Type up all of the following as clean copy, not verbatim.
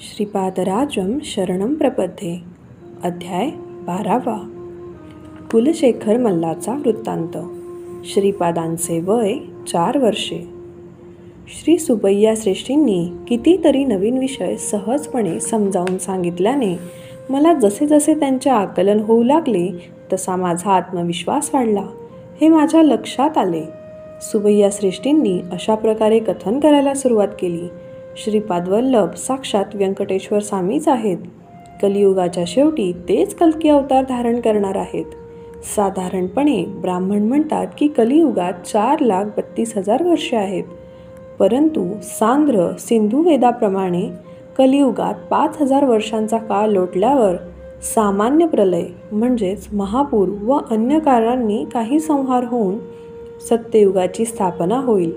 श्रीपादराजं शरणं प्रपद्ये. अध्याय 12. कुलशेखर मल्लाचा वृत्तांत. श्रीपादांचे वय 4 वर्षे. श्री सुबैया श्रेष्ठींनी कितीतरी नवीन विषय सहजपणे समजावून सांगितल्याने मला जसे जसे त्यांचे आकलन होऊ लागले तसा माझा आत्मविश्वास वाढला हे माझ्या लक्षात आले. सुबैया श्रेष्ठींनी अशा प्रकारे कथन करायला सुरुवात केली. श्रीपाद वल्लभ साक्षात व्यंकटेश्वर स्वामीच आहेत. कलियुगाच्या शेवटी तेच कल्की अवतार धारण करणार आहेत. साधारणपणे ब्राह्मण म्हणतात की कलियुगात 4,32,000 वर्षे आहेत, परंतु सांद्र सिंधू वेदाप्रमाणे कलियुगात 5,000 वर्षांचा काळ लोटल्यावर सामान्य प्रलय म्हणजेच महापूर व अन्य कारणांनी काही संहार होऊन सत्ययुगाची स्थापना होईल.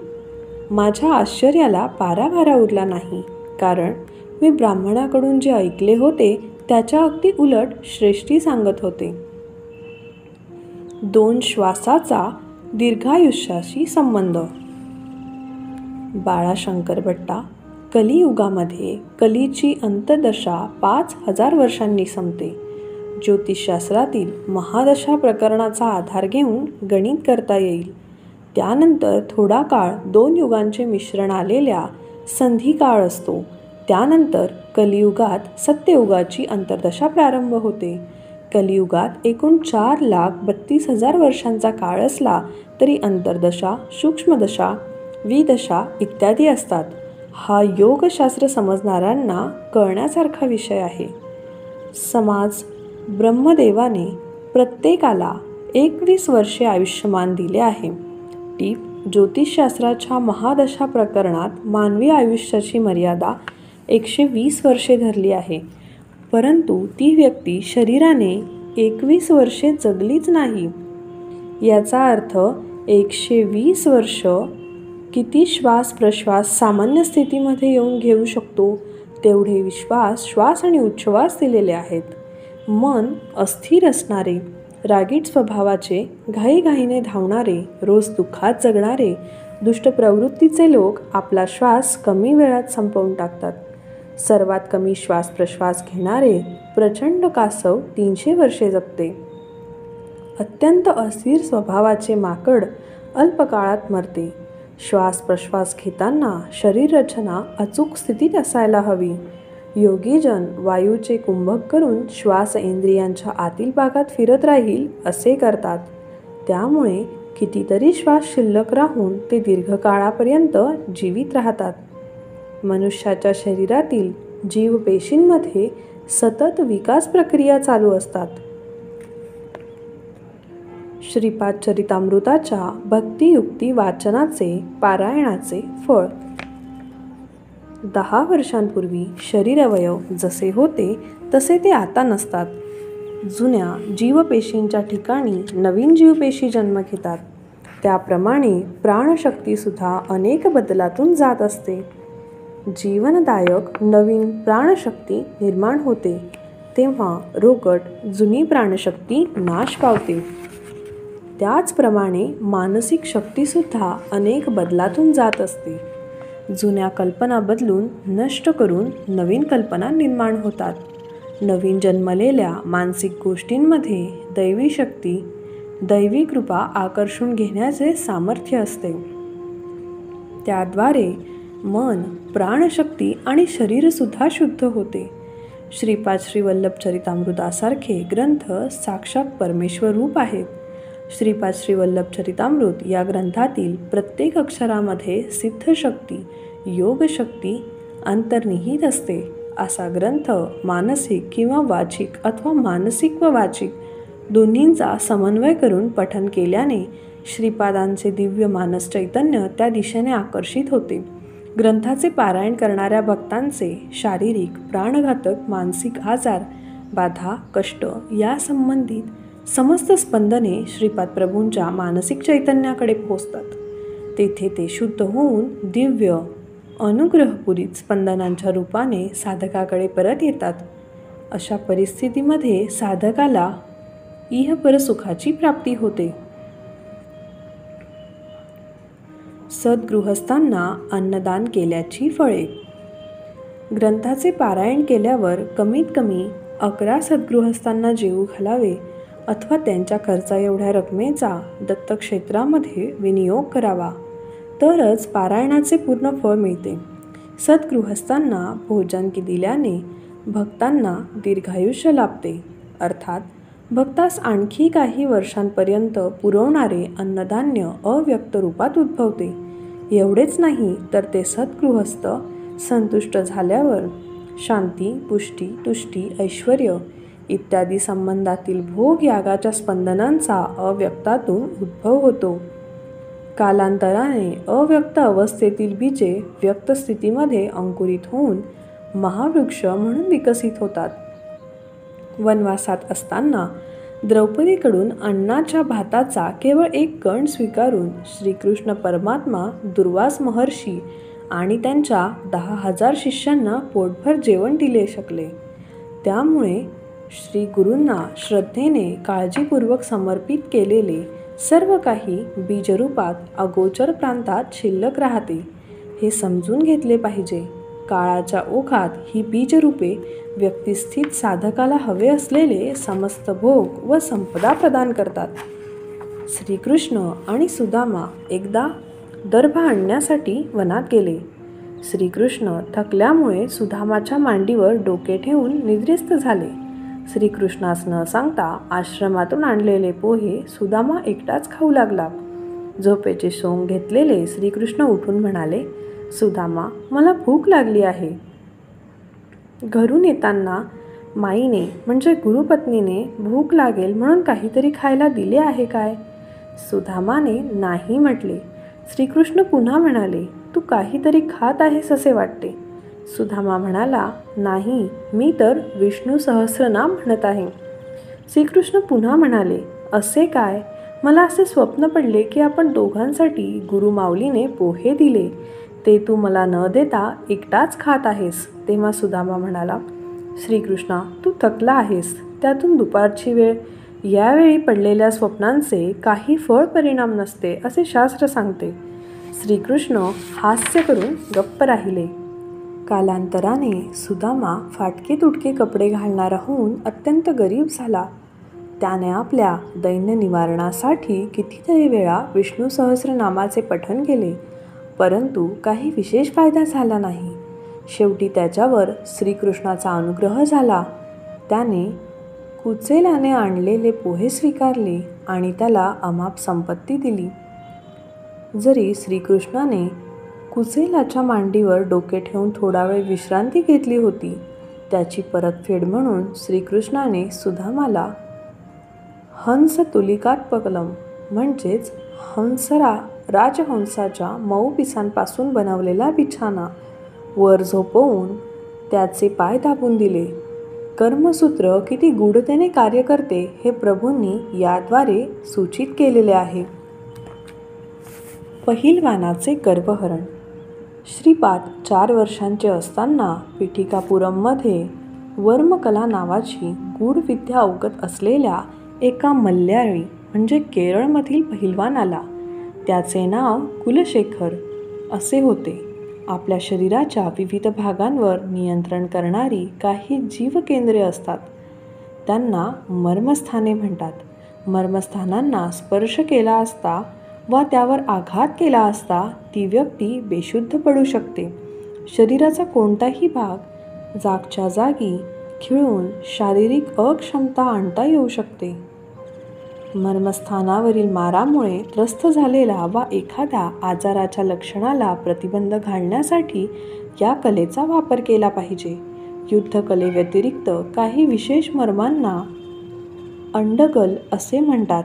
माझ्या आश्चर्याला पारावारा उरला नाही, कारण मी ब्राह्मणाकडून जे ऐकले होते त्याच्या अगदी उलट श्रेष्ठी सांगत होते. 2 श्वासाचा दीर्घायुष्याशी संबंध. बाळाशंकर भट्टा. कलियुगामध्ये कलीची अंतदशा 5,000 वर्षांनी संपते. ज्योतिषशास्त्रातील महादशा प्रकरणाचा आधार घेऊन गणित करता येईल. त्यानंतर थोडा काळ 2 युगांचे मिश्रण आलेल्या संधी काळ असतो. त्यानंतर कलियुगात सत्ययुगाची अंतर्दशा प्रारंभ होते. कलियुगात एकूण 4,32,000 वर्षांचा काळ असला तरी अंतर्दशा, सूक्ष्मदशा, विदशा इत्यादी असतात. हा योगशास्त्र समजणाऱ्यांना कळण्यासारखा विषय आहे. समाज ब्रह्मदेवाने प्रत्येकाला 21 वर्षे आयुष्यमान दिले आहे. टीप: ज्योतिषशास्त्राच्या महादशा प्रकरणात मानवी आयुष्याची मर्यादा 120 वर्षे धरली आहे, परंतु ती व्यक्ती शरीराने 21 वर्षे जगलीच नाही. याचा अर्थ 120 वर्ष किती श्वास प्रश्वास सामान्य स्थितीमध्ये येऊन घेऊ शकतो तेवढे विश्वास, श्वास आणि उच्छ्वास दिलेले आहेत. मन अस्थिर असणारे, रागीट स्वभावाचे, घाईघाईने धावणारे, रोज दुःखात जगणारे, दुष्ट प्रवृत्तीचे लोक आपला श्वास कमी वेळात संपवून टाकतात. सर्वात कमी श्वास प्रश्वास घेणारे प्रचंड कासव 300 वर्षे जगते. अत्यंत अस्थिर स्वभावाचे माकड अल्प काळात मरते. श्वास प्रश्वास घेताना शरीर रचना अचूक स्थितीत असायला हवी. योगीजन वायूचे कुंभक करून श्वास इंद्रियांच्या आतील भागात फिरत राहील असे करतात. त्यामुळे कितीतरी श्वास शिल्लक राहून ते दीर्घकाळापर्यंत जीवित राहतात. मनुष्याच्या शरीरातील जीवपेशींमध्ये सतत विकास प्रक्रिया चालू असतात. श्रीपाद चरितामृताच्या भक्तियुक्ती वाचनाचे पारायणाचे फळ. 10 वर्षांपूर्वी शरीर अवयव जसे होते तसे ते आता नसतात. जुन्या जीवपेशींच्या ठिकाणी नवीन जीवपेशी जन्म घेतात. त्याप्रमाणे प्राणशक्तीसुद्धा अनेक बदलातून जात असते. जीवनदायक नवीन प्राणशक्ती निर्माण होते, तेव्हा रोगट जुनी प्राणशक्ती नाश पावते. त्याचप्रमाणे मानसिक शक्तीसुद्धा अनेक बदलातून जात असते. जुन्या कल्पना बदलून नष्ट करून नवीन कल्पना निर्माण होतात. नवीन जन्मलेल्या मानसिक गोष्टींमध्ये दैवी शक्ती, दैवी कृपा आकर्षून घेण्याचे सामर्थ्य असते. त्याद्वारे मन, प्राणशक्ती आणि शरीरसुद्धा शुद्ध होते. श्रीपाद श्रीवल्लभ चरितामृतासारखे ग्रंथ साक्षात परमेश्वर रूप आहेत. श्रीपाद श्रीवल्लभ चरितामृत या ग्रंथातील प्रत्येक अक्षरामध्ये सिद्धशक्ती, योगशक्ती अंतर्निहित असते. असा ग्रंथ मानसिक किंवा वाचिक अथवा मानसिक व वाचिक दोन्हींचा समन्वय करून पठन केल्याने श्रीपादांचे दिव्य मानस चैतन्य त्या दिशेने आकर्षित होते. ग्रंथाचे पारायण करणाऱ्या भक्तांचे शारीरिक, प्राणघातक, मानसिक आजार, बाधा, कष्ट या संबंधित समस्त स्पंदने श्रीपाद प्रभूंच्या मानसिक चैतन्याकडे पोहोचतात. तेथे ते शुद्ध होऊन दिव्य अनुग्रहपुरीत स्पंदनांच्या रूपाने साधकाकडे परत येतात. अशा परिस्थितीमध्ये साधकाला इहपर सुखाची प्राप्ती होते. सद्गृहस्थांना अन्नदान केल्याची फळे. ग्रंथाचे पारायण केल्यावर कमीत कमी 11 सद्गृहस्थांना जेवू घालावे अथवा त्यांच्या खर्चा एवढ्या रकमेचा दत्तक्षेत्रामध्ये विनियोग करावा, तरच पारायणाचे पूर्ण फळ मिळते. सद्गृहस्थांना भोजन दिल्याने भक्तांना दीर्घायुष्य लाभते. अर्थात भक्तास आणखी काही वर्षांपर्यंत पुरवणारे अन्नधान्य अव्यक्त रूपात उद्भवते. एवढेच नाही तर ते सद्गृहस्थ संतुष्ट झाल्यावर शांती, पुष्टी, तुष्टी, ऐश्वर इत्यादी संबंधातील भोग यागाच्या स्पंदनांचा अव्यक्तातून उद्भव होतो. कालांतराने अव्यक्त अवस्थेतील बीजे व्यक्त स्थितीमध्ये अंकुरित होऊन महावृक्ष म्हणून विकसित होतात. वनवासात असताना द्रौपदीकडून अन्नाच्या भाताचा केवळ एक कण स्वीकारून श्रीकृष्ण परमात्मा दुर्वास महर्षी आणि त्यांच्या 10,000 शिष्यांना पोटभर जेवण दिले शकले. त्यामुळे श्री गुरूंना श्रद्धेने काळजीपूर्वक समर्पित केलेले सर्व काही बीजरूपात अगोचर प्रांतात शिल्लक राहते, हे समजून घेतले पाहिजे. काळाच्या ओघात ही बीजरूपे व्यक्तिस्थित साधकाला हवे असलेले समस्त भोग व संपदा प्रदान करतात. श्रीकृष्ण आणि सुदामा एकदा दर्भ आणण्यासाठी वनात गेले. श्रीकृष्ण थकल्यामुळे सुदामाच्या मांडीवर डोके ठेवून निद्रिस्त झाले. श्रीकृष्णास न सांगता आश्रमातून आणलेले पोहे सुदामा एकटाच खाऊ लागला. झोपेचे सोंग घेतलेले श्रीकृष्ण उठून म्हणाले, सुदामा, मला भूक लागली आहे. घरून येताना माईने म्हणजे गुरुपत्नीने भूक लागेल म्हणून काहीतरी खायला दिले आहे काय? सुदामाने नाही म्हटले. श्रीकृष्ण पुन्हा म्हणाले, तू काहीतरी खात आहेस असे वाटते. सुदामा म्हणाला, नाही, मी तर विष्णू सहस्रनाम म्हणत आहे. श्रीकृष्ण पुन्हा म्हणाले, असे काय? मला असे स्वप्न पडले की आपण दोघांसाठी गुरुमाऊलीने पोहे दिले, ते तू मला न देता एकटाच खात आहेस. तेव्हा सुदामा म्हणाला, श्रीकृष्णा, तू थकला आहेस. त्यातून दुपारची वेळ, यावेळी पडलेल्या स्वप्नांचे काही फळ परिणाम नसते असे शास्त्र सांगते. श्रीकृष्ण हास्य करून गप्प राहिले. कालांतराने सुदामा फाटके तुटके कपडे घालणारा होऊन अत्यंत गरीब झाला. त्याने आपल्या दैन्य निवारणासाठी कितीतरी वेळा विष्णू सहस्रनामाचे पठण केले, परंतु काही विशेष फायदा झाला नाही. शेवटी त्याच्यावर श्रीकृष्णाचा अनुग्रह झाला. त्याने कुचेलाने आणलेले पोहे स्वीकारले आणि त्याला अमाप संपत्ती दिली. जरी श्रीकृष्णाने कुचेलाच्या मांडीवर डोके ठेवून थोडा वेळ विश्रांती घेतली होती, त्याची परतफेड म्हणून श्रीकृष्णाने सुदामाला हंस तुलिकात्पकलम म्हणजेच राजहंसाच्या मऊ पिसांपासून बनवलेला बिछाना वर झोपवून त्याचे पाय दाबून दिले. कर्मसूत्र किती गूढतेने कार्य करते हे प्रभूंनी याद्वारे सूचित केलेले आहे. पहिलवानाचे गर्भहरण. श्रीपाद 4 वर्षांचे असताना पिठिकापुरममध्ये वर्मकला नावाची गूढ विद्या अवगत असलेल्या एका मल्याळी म्हणजे केरळमधील पहिलवान आला. त्याचे नाव कुलशेखर असे होते. आपल्या शरीराच्या विविध भागांवर नियंत्रण करणारी काही जीवकेंद्रे असतात. त्यांना मर्मस्थाने म्हणतात. मर्मस्थानांना स्पर्श केला असता वा त्यावर आघात केला असता ती व्यक्ती बेशुद्ध पडू शकते. शरीराचा कोणताही भाग जागच्या जागी खिळून शारीरिक अक्षमता आणता येऊ शकते. मर्मस्थानावरील मारामुळे त्रस्त झालेला वा एखाद्या आजाराच्या लक्षणाला प्रतिबंध घालण्यासाठी या कलेचा वापर केला पाहिजे. युद्धकलेव्यतिरिक्त काही विशेष मर्मांना अंडगल असे म्हणतात.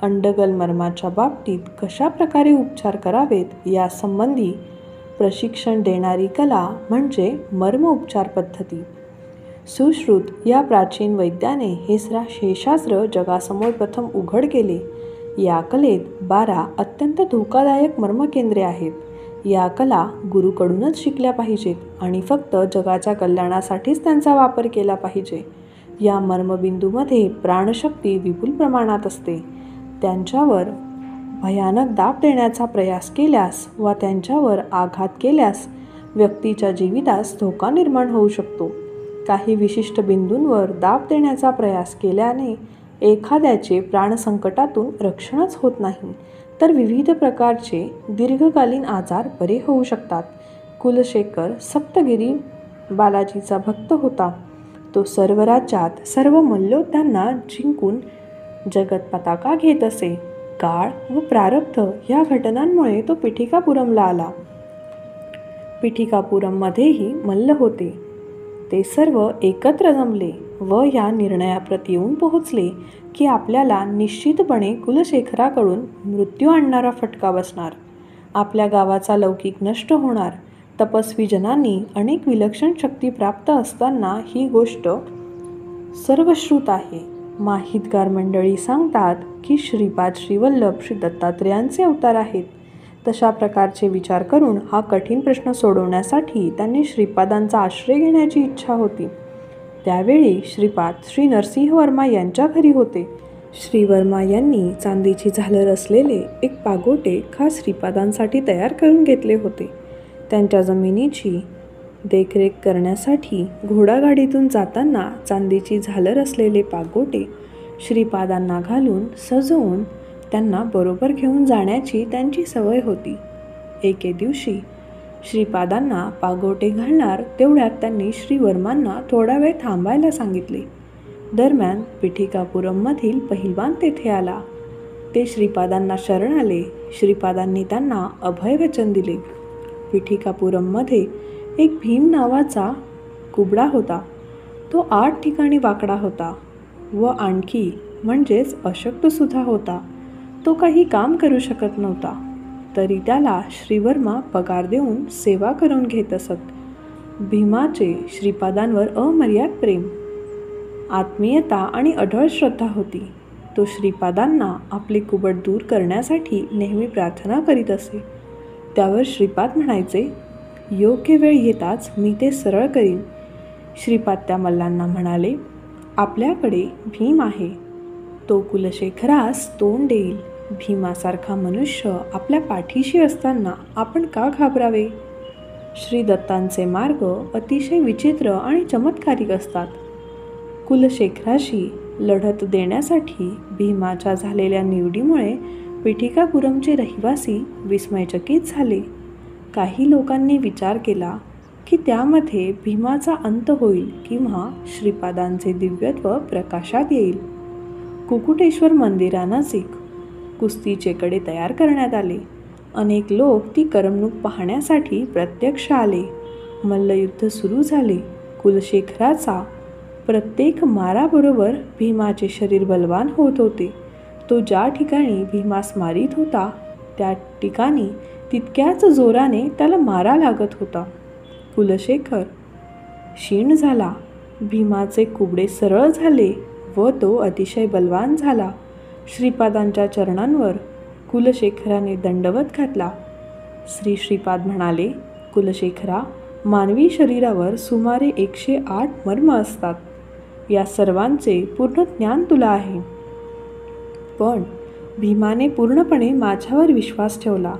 अंडगल मर्माच्या बाबतीत कशा प्रकारे उपचार करावेत यासंबंधी प्रशिक्षण देणारी कला म्हणजे मर्म उपचार पद्धती. सुश्रुत या प्राचीन वैद्याने हे शास्त्र जगासमोर प्रथम उघड केले. या कलेत 12 अत्यंत धोकादायक मर्मकेंद्रे आहेत. या कला गुरुकडूनच शिकल्या पाहिजेत आणि फक्त जगाच्या कल्याणासाठीच त्यांचा वापर केला पाहिजे. या मर्मबिंदूमध्ये प्राणशक्ती विपुल प्रमाणात असते. त्यांच्यावर भयानक दाब देण्याचा प्रयास केल्यास वा त्यांच्यावर आघात केल्यास व्यक्तीच्या जीवितास धोका निर्माण होऊ शकतो. काही विशिष्ट बिंदूंवर दाब देण्याचा प्रयास केल्याने एखाद्याचे प्राणसंकटातून रक्षणच होत नाही, तर विविध प्रकारचे दीर्घकालीन आजार बरे होऊ शकतात. कुलशेखर सप्तगिरी बालाजीचा भक्त होता. तो सर्व राज्यात सर्व मल्लोद्यांना जिंकून जगत पताका घेत असे. काळ व प्रारब्ध या घटनांमुळे तो पिठिकापुरमला आला. पिठिकापुरममध्येही मल्ल होते. ते सर्व एकत्र जमले व या निर्णयाप्रती येऊन पोहोचले की आपल्याला निश्चितपणे कुलशेखराकडून मृत्यू आणणारा फटका बसणार. आपल्या गावाचा लौकिक नष्ट होणार. तपस्वी जनांनी अनेक विलक्षण शक्ती प्राप्त असताना ही गोष्ट सर्वश्रुत आहे. माहितगार मंडळी सांगतात की श्रीपाद श्रीवल्लभ श्री दत्तात्रेयांचे अवतार आहेत. तशा प्रकारचे विचार करून हा कठीण प्रश्न सोडवण्यासाठी त्यांनी श्रीपादांचा आश्रय घेण्याची इच्छा होती. त्यावेळी श्रीपाद श्री नरसिंह वर्मा यांच्या घरी होते. श्री वर्मा यांनी चांदीची झालर असलेले एक पागोटे खास श्रीपादांसाठी तयार करून घेतले होते. त्यांच्या जमिनीची देखरेख करण्यासाठी घोडागाडीतून जाताना चांदीची झालर असलेले पागोटे श्रीपादांना घालून सजवून त्यांना बरोबर घेऊन जाण्याची त्यांची सवय होती. एके दिवशी श्रीपादांना पागोटे घालणार तेवढ्यात त्यांनी श्रीवर्मांना थोडा वेळ थांबायला सांगितले. दरम्यान पिठिकापुरममधील पहिलवान तेथे आला. ते श्रीपादांना शरण आले. श्रीपादांनी त्यांना अभयवचन दिले. पिठिकापुरममध्ये एक भीम नावाचा कुबडा होता. तो 8 ठिकाणी वाकडा होता व आणखी म्हणजेच अशक्तसुद्धा होता. तो काही काम करू शकत नव्हता. तरी त्याला श्रीवर्मा पगार देऊन सेवा करून घेत असत. भीमाचे श्रीपादांवर अमर्याद प्रेम, आत्मीयता आणि अढळ श्रद्धा होती. तो श्रीपादांना आपले कुबड दूर करण्यासाठी नेहमी प्रार्थना करीत असे. त्यावर श्रीपाद म्हणायचे, योग्य वेळ येताच मी ते सरळ करीन. श्रीपाद त्या मल्लांना म्हणाले, आपल्याकडे भीम आहे. तो कुलशेखरास तोंड देईल. भीमासारखा मनुष्य आपल्या पाठीशी असताना आपण का घाबरावे? श्री दत्तांचे मार्ग अतिशय विचित्र आणि चमत्कारिक असतात. कुलशेखराशी लढत देण्यासाठी भीमाच्या झालेल्या निवडीमुळे पिठिकापुरमचे रहिवासी विस्मयचकित झाले. काही लोकांनी विचार केला की त्यामध्ये भीमाचा अंत होईल किंवा श्रीपादांचे दिव्यत्व प्रकाशात येईल. कुकुटेश्वर मंदिरानजीक कुस्तीचे कडे तयार करण्यात आले. अनेक लोक ती करमणूक पाहण्यासाठी प्रत्यक्ष आले. मल्लयुद्ध सुरू झाले. कुलशेखराचा प्रत्येक माराबरोबर भीमाचे शरीर बलवान होत होते. तो ज्या ठिकाणी भीमास मारित होता त्या ठिकाणी तितक्याच जोराने त्याला मारा लागत होता. कुलशेखर क्षीण झाला. भीमाचे कुबडे सरळ झाले व तो अतिशय बलवान झाला. श्रीपादांच्या चरणांवर कुलशेखराने दंडवत घातला. श्रीपाद म्हणाले, कुलशेखरा, मानवी शरीरावर सुमारे 108 मर्म असतात. या सर्वांचे पूर्ण ज्ञान तुला आहे. पण भीमाने पूर्णपणे माझ्यावर विश्वास ठेवला.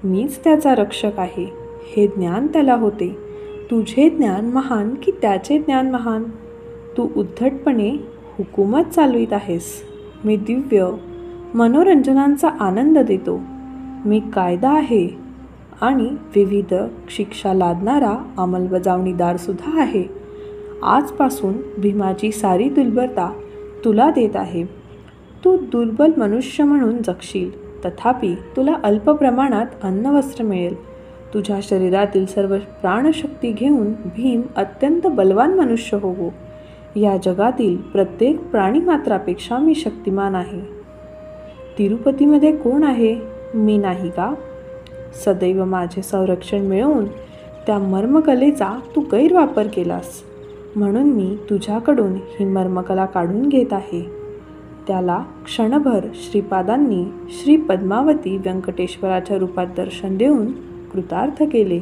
मीच त्याचा रक्षक आहे हे ज्ञान त्याला होते. तुझे ज्ञान महान की त्याचे ज्ञान महान? तू उद्धटपणे हुकूमत चालवित आहेस. मी दिव्य मनोरंजनांचा आनंद देतो. मी कायदा आहे आणि विविध शिक्षा लादणारा अंमलबजावणीदारसुद्धा आहे. आजपासून भीमाची सारी दुर्बलता तुला देत आहे. तू दुर्बल मनुष्य म्हणून जगशील, तथापि तुला अल्प प्रमाणात अन्नवस्त्र मिळेल. तुझ्या शरीरातील सर्व प्राणशक्ती घेऊन भीम अत्यंत बलवान मनुष्य होवो. या जगातील प्रत्येक प्राणीमात्रापेक्षा मी शक्तिमान आहे. तिरुपतीमध्ये कोण आहे? मी नाही का? सदैव माझे संरक्षण मिळवून त्या मर्मकलेचा तू गैरवापर केलास, म्हणून मी तुझ्याकडून ही मर्मकला काढून घेत आहे. त्याला क्षणभर श्रीपादांनी श्री पद्मावती व्यंकटेश्वराच्या रूपात दर्शन देऊन कृतार्थ केले.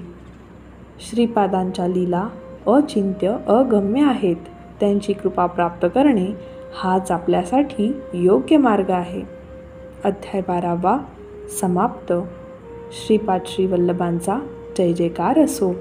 श्रीपादांच्या लीला अचिंत्य अगम्य आहेत. त्यांची कृपा प्राप्त करणे हाच आपल्यासाठी योग्य मार्ग आहे. अध्याय 12 समाप्त. श्रीपाद श्रीवल्लभांचा जय जयकार असो.